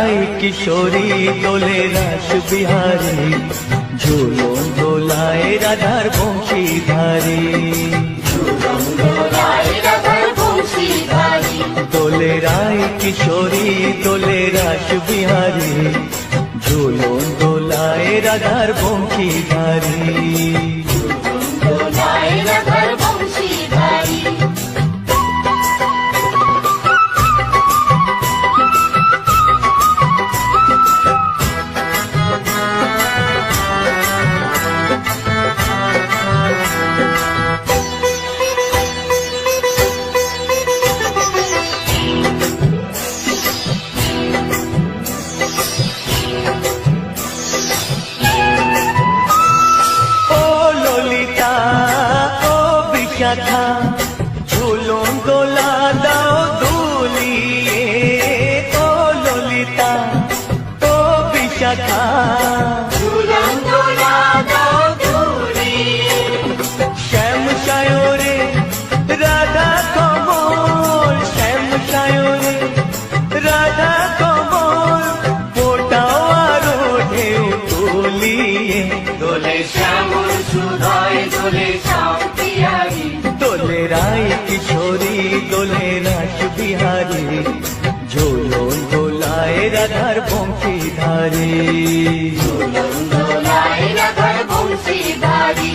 রায় কিশোরী দোলে রাস বিহারী, ঝুলন দোলায় রাধার বংশীধারী। দোলে রায় কিশোরী দোলে রাস বিহারী, ঝুলন দোলায় রাধার বংশীধারী। ঝুলন দোলা দাও দুলিয়ে, ও ললিতা ও বিশাখা, ঝুলন দোলা দাও দুলিয়ে। শ্যাম সায়রে রাধা কমল, শ্যাম সায়রে রাধা কমল, ফোটাও আরো ঢেউ তুলিয়ে। দোলে শ্যামল সুধায় দোলে শ্যাম পিয়ারি, দোলে রায় কিশোরী দোলে রাস বিহারী, ঝুলন দোলায় রাধার বংশীধারী। ঝুলন দোলায় রাধার বংশীধারী।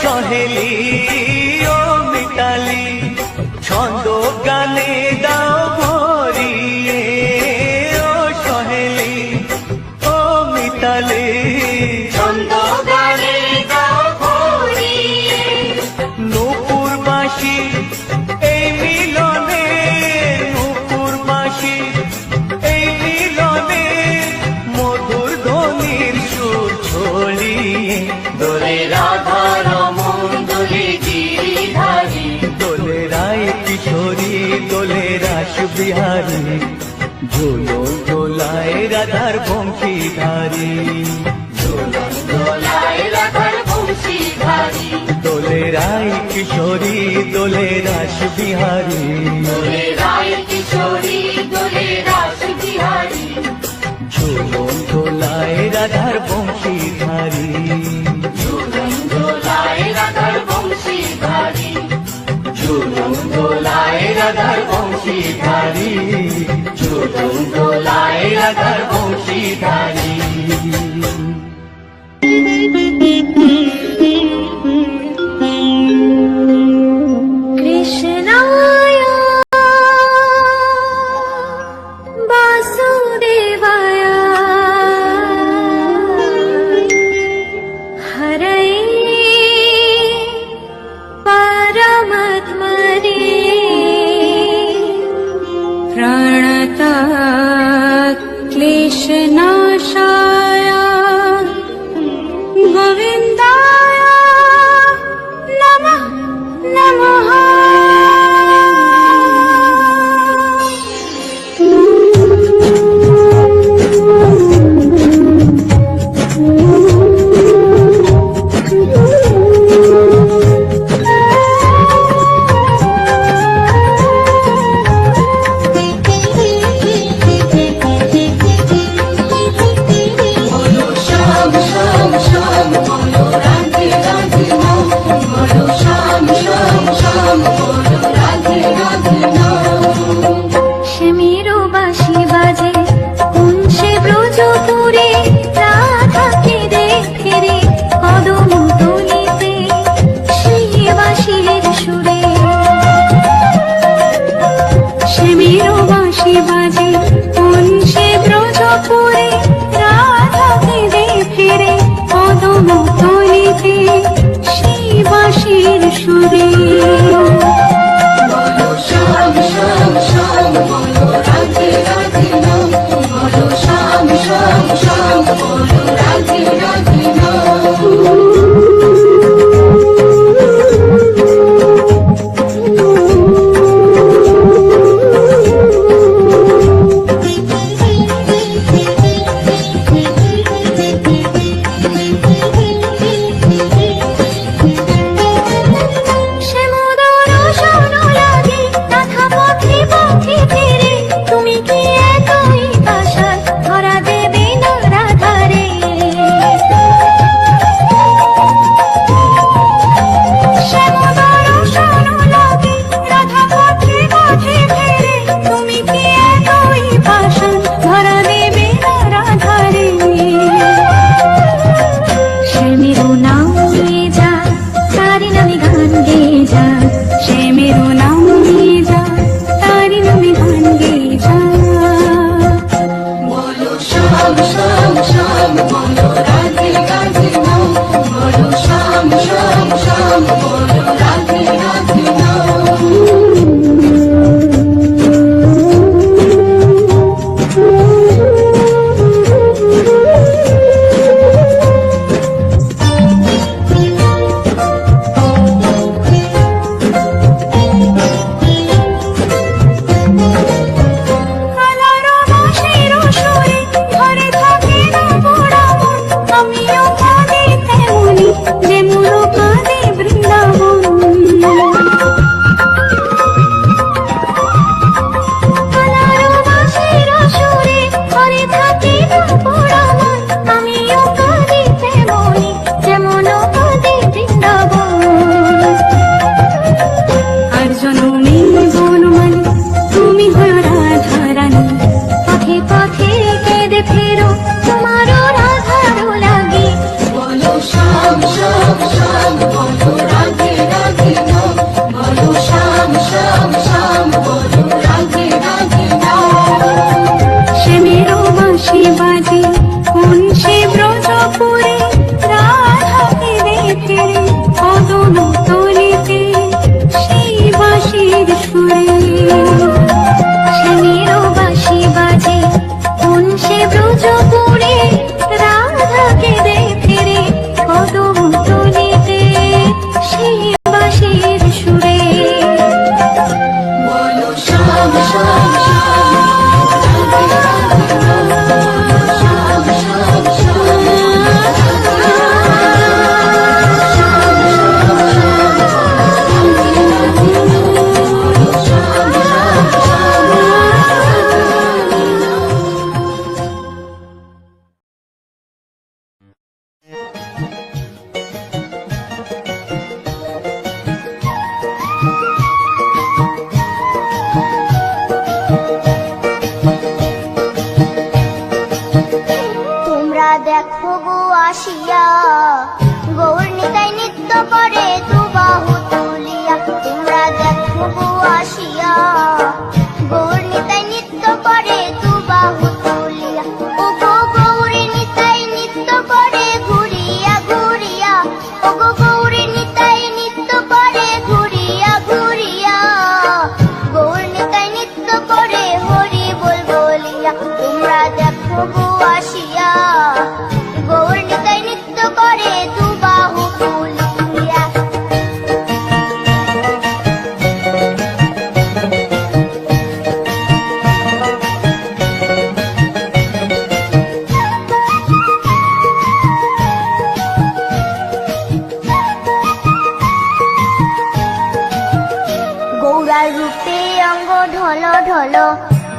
সহেলি ও মিতালি, ছন্দ গানে দাও ভরিয়ে, ও সহেলি ও মিতালি, ছন্দ গানে দাও ভরিয়ে। নূপুর বাঁশি এই মিলনে, নূপুর বাঁশি এই মিলনে, মধুর ধ্বনির সুর ছড়িয়ে। দোলে রাধা রমন দোলে গিরিধারী, দোলে রায় কিশোরী দোলে রাস বিহারী, ঝুলন দোলায় রাধার বংশীধারী। ঝুলন দোলায় রাধার বংশীধারী। দোলে রায় কিশোরী দোলে রাস বিহারী, দোলে রায় কিশোরী দোলে রাস বিহারী, ঝুলন দোলায় রাধার বংশীধারী। ঝুলন দোলায় রাধার বংশীধারী, ঝুলন দোলায় রাধার বংশীধারী, ঝুলন দোলায় রাধার বংশীধারী। কৃষ্ণায় বাসুদেবায় হরয়ে পরমাত্মনে প্রণত ক্লেশনাশায় কেঁদে ফেরো তোমারও রাধারও লাগে। বলো শ্যাম শ্যাম শ্যাম, বলো রাধে রাধে নাম, বলো শ্যাম শ্যাম শ্যাম, বলো রাধে রাধে নাম। শ্যামেরও বাঁশি বাজে কোন সে ব্রজপুরে, রাধা কেঁদে ফেরে কদম তলিতে সেই বাঁশির সুরে। শ্যামেরও বাঁশি বাজে কোন সে ব্রজপুরে, রাধা কেঁদে ফেরে কদম তলিতে সেই বাঁশির সুরে। বলো শ্যাম শ্যাম শ্যাম, রাধে রাধে নাম, বলো শ্যাম শ্যাম শ্যাম, তোমরা দেখো গো আসিয়া, গৌর নিতাই নৃত্য করে দুবাহু তুলিয়া। তোমরা দেখো গো আসিয়া, গৌর নিতাই নৃত্য করে দুবাহু তুলিয়া। ও গো গৌরী নিতাই নৃত্য করে ঘুরিয়া ঘুরিয়া, ও গো গৌরী নিতাই নৃত্য করে ঘুরিয়া ঘুরিয়া। গৌর নিতাই নৃত্য করে হরি বল বলিয়া। তোমরা দেখো গো আসিয়া, গৌর নিতাই নৃত্য করে দুবাহু তুলিয়া। গৌরার রূপে অঙ্গ ঢল ঢল,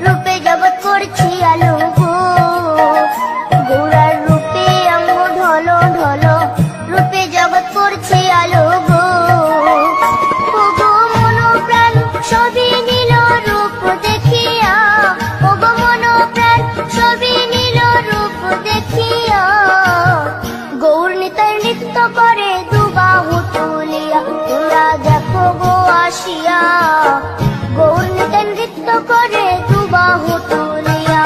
রূপে জগৎ করছি আলো গো। গৌরার রূপে অঙ্গ ঢল ঢল, রূপে জগৎ করছি আলো গো। ও গো মন প্রাণ সবই নীল রূপ দেখিয়া, ও গো মন প্রাণ সবই নীল রূপ দেখিয়া। গৌর নিতাই নৃত্য করে দুবাহু তুলিয়া। তোমরা দেখো গো আসিয়া, গৌর নিতাই নৃত্য করে দুবাহু তুলিয়া।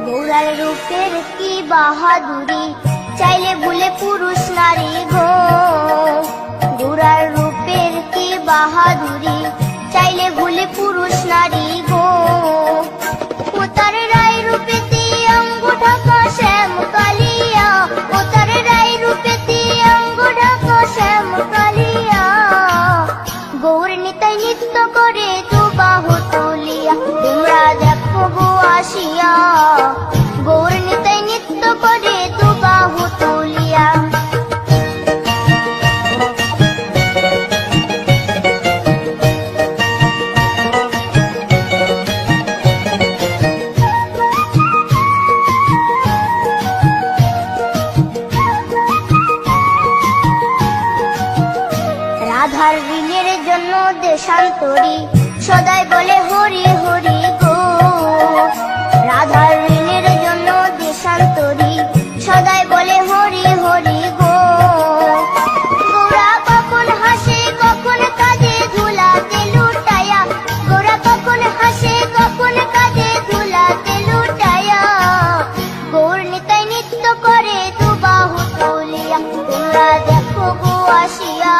গৌরার রূপের কি বাহাদুরি, চাইলে ভুলে পুরুষ নারী গো। গৌরার রূপের কি বাহাদুরি, চাইলে ভুলে পুরুষ নারী গো। ও তার রায় রূপেতে অঙ্গ ঢাকা শ্যাম কালিয়া, ও তার রায় রূপেতে অঙ্গ ঢাকা শ্যাম কালিয়া। গৌর নিতাই নৃত্য করে দুবাহু তুলিয়া। তোমরা দেখো গো আসিয়া, গৌর নিতাই নৃত্য করে দুবাহু তুলিয়া। রাধার ঋণের জন্য দেশান্তরী, সদাই বলে হরি হরি গো। রাধার ঋণের জন্য দেশান্তরী, সদাই বলে হরি হরি গো। গোরা কখন হাসে কখন কাঁদে ধুলাতে লুটায়া, গোরা কখন হাসে কখন কাঁদে ধুলাতে লুটায়া। গৌর নিতাই নৃত্য করে দুবাহু তুলিয়া। তোমরা দেখো গো আসিয়া,